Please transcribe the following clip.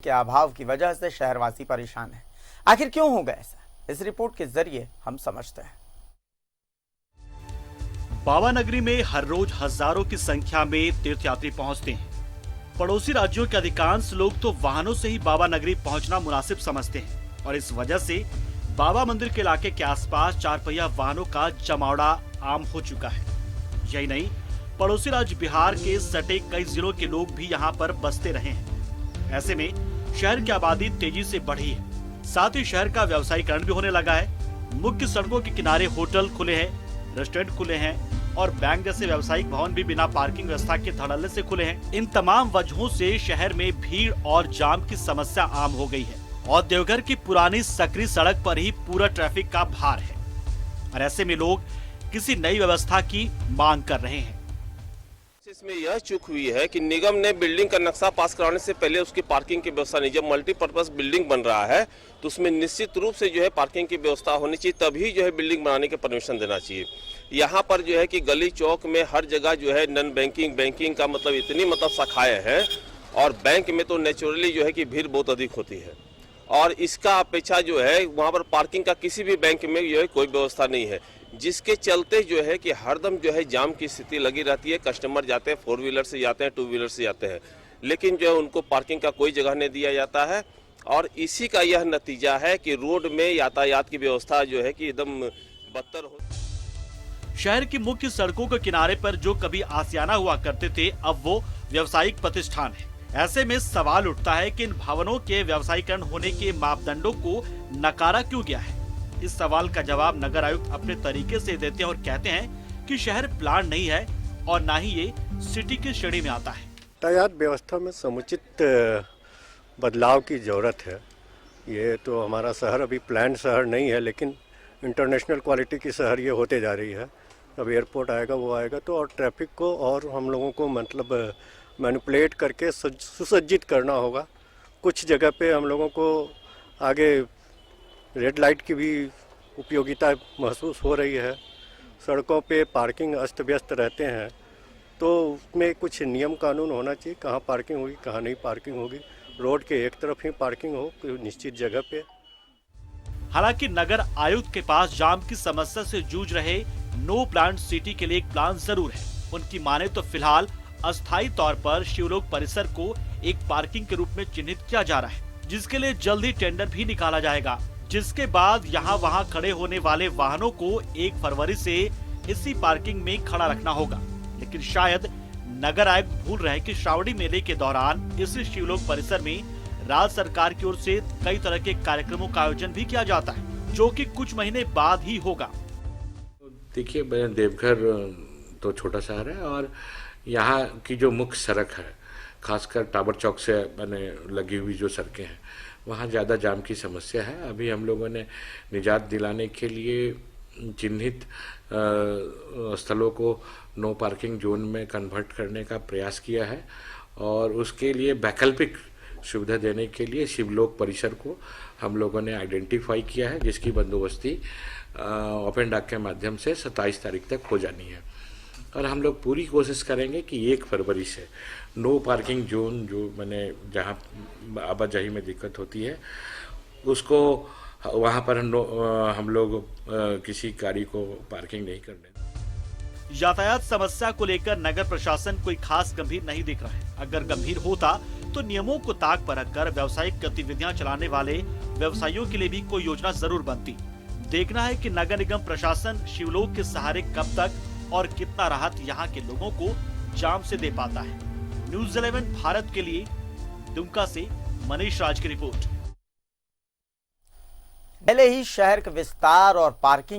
के अभाव की वजह से शहरवासी परेशान हैं। आखिर क्यों होगा ऐसा, इस रिपोर्ट के जरिए हम समझते हैं। बाबा नगरी में हर रोज हजारों की संख्या में तीर्थयात्री पहुंचते हैं। पड़ोसी राज्यों के अधिकांश लोग तो वाहनों से ही बाबा नगरी पहुंचना मुनासिब समझते हैं और इस वजह से बाबा मंदिर के इलाके के आसपास चार पहिया वाहनों का जमावड़ा आम हो चुका है। यही नहीं, पड़ोसी राज्य बिहार के सटे कई जिलों के लोग भी यहाँ पर बसते रहे हैं। ऐसे में शहर की आबादी तेजी से बढ़ी है, साथ ही शहर का व्यवसायीकरण भी होने लगा है। मुख्य सड़कों के किनारे होटल खुले हैं, रेस्टोरेंट खुले हैं और बैंक जैसे व्यावसायिक भवन भी बिना पार्किंग व्यवस्था के धड़ल्ले से खुले हैं। इन तमाम वजहों से शहर में भीड़ और जाम की समस्या आम हो गई है और देवघर की पुरानी सकरी सड़क पर ही पूरा ट्रैफिक का भार है और ऐसे में लोग किसी नई व्यवस्था की मांग कर रहे हैं। इसमें यह चूक हुई है कि निगम ने बिल्डिंग का नक्शा पास कराने से पहले उसकी पार्किंग की व्यवस्था नहीं। जब मल्टीपर्पज बिल्डिंग बन रहा है तो उसमें निश्चित रूप से जो है पार्किंग की व्यवस्था होनी चाहिए, तभी जो है बिल्डिंग बनाने की परमिशन देना चाहिए। यहाँ पर जो है कि गली चौक में हर जगह जो है नॉन बैंकिंग, बैंकिंग का मतलब इतनी शाखाएं हैं और बैंक में तो नेचुरली जो है कि भीड़ बहुत अधिक होती है और इसका अपेक्षा जो है वहाँ पर पार्किंग का किसी भी बैंक में जो है कोई व्यवस्था नहीं है, जिसके चलते जो है कि हरदम जो है जाम की स्थिति लगी रहती है। कस्टमर जाते हैं, 4 व्हीलर से जाते हैं, 2 व्हीलर से जाते हैं, लेकिन जो है उनको पार्किंग का कोई जगह नहीं दिया जाता है और इसी का यह नतीजा है कि रोड में यातायात की व्यवस्था जो है कि एकदम बदतर हो। शहर की मुख्य सड़कों के किनारे पर जो कभी आशियाना हुआ करते थे, अब वो व्यावसायिक प्रतिष्ठान है। ऐसे में सवाल उठता है कि इन भवनों के व्यावसायीकरण होने के मापदंडों को नकारा क्यों गया है। इस सवाल का जवाब नगर आयुक्त अपने तरीके से देते हैं और कहते हैं कि शहर प्लान नहीं है और ना ही ये सिटी की श्रेणी में आता है। यातायात व्यवस्था में समुचित बदलाव की जरूरत है। ये तो हमारा शहर अभी प्लान शहर नहीं है, लेकिन इंटरनेशनल क्वालिटी की शहर ये होते जा रही है। अब एयरपोर्ट आएगा, वो आएगा तो और ट्रैफिक को और हम लोगों को मतलब मैनिपुलेट करके सुसज्जित करना होगा। कुछ जगह पे हम लोगों को आगे रेड लाइट की भी उपयोगिता महसूस हो रही है। सड़कों पे पार्किंग अस्त व्यस्त रहते हैं, तो उसमें कुछ नियम कानून होना चाहिए, कहाँ पार्किंग होगी, कहाँ नहीं पार्किंग होगी। रोड के एक तरफ ही पार्किंग हो निश्चित जगह पे। हालांकि नगर आयुक्त के पास जाम की समस्या से जूझ रहे नो प्लान सिटी के लिए एक प्लान जरूर है। उनकी माने तो फिलहाल अस्थायी तौर पर शिवलोक परिसर को एक पार्किंग के रूप में चिन्हित किया जा रहा है, जिसके लिए जल्द ही टेंडर भी निकाला जाएगा, जिसके बाद यहाँ वहाँ खड़े होने वाले वाहनों को 1 फरवरी से इसी पार्किंग में खड़ा रखना होगा। लेकिन शायद नगर आयुक्त भूल रहे कि श्रावणी मेले के दौरान इसी शिवलोक परिसर में राज्य सरकार की ओर से कई तरह के कार्यक्रमों का आयोजन भी किया जाता है, जो कि कुछ महीने बाद ही होगा। देखिए, देवघर तो छोटा शहर है और यहाँ की जो मुख्य सड़क है, खासकर टावर चौक से लगी हुई जो सड़कें हैं, वहाँ ज़्यादा जाम की समस्या है। अभी हम लोगों ने निजात दिलाने के लिए चिन्हित स्थलों को नो पार्किंग जोन में कन्वर्ट करने का प्रयास किया है और उसके लिए वैकल्पिक सुविधा देने के लिए शिवलोक परिसर को हम लोगों ने आइडेंटिफाई किया है, जिसकी बंदोबस्ती ओपन डाक के माध्यम से 27 तारीख तक हो जानी है और हम लोग पूरी कोशिश करेंगे कि 1 फरवरी से नो पार्किंग जोन जो जहाँ आवाजाही में दिक्कत होती है उसको वहाँ पर हम लोग किसी गाड़ी को पार्किंग नहीं करने। यातायात समस्या को लेकर नगर प्रशासन कोई खास गंभीर नहीं दिख रहा है। अगर गंभीर होता तो नियमों को ताक पर रखकर व्यावसायिक गतिविधियां चलाने वाले व्यवसायियों के लिए भी कोई योजना जरूर बनती। देखना है कि नगर निगम प्रशासन शिवलोक के सहारे कब तक और कितना राहत यहाँ के लोगों को जाम से दे पाता है। न्यूज़ 11 भारत के लिए दुमका से मनीष राज की रिपोर्ट। पहले ही शहर का विस्तार और पार्किंग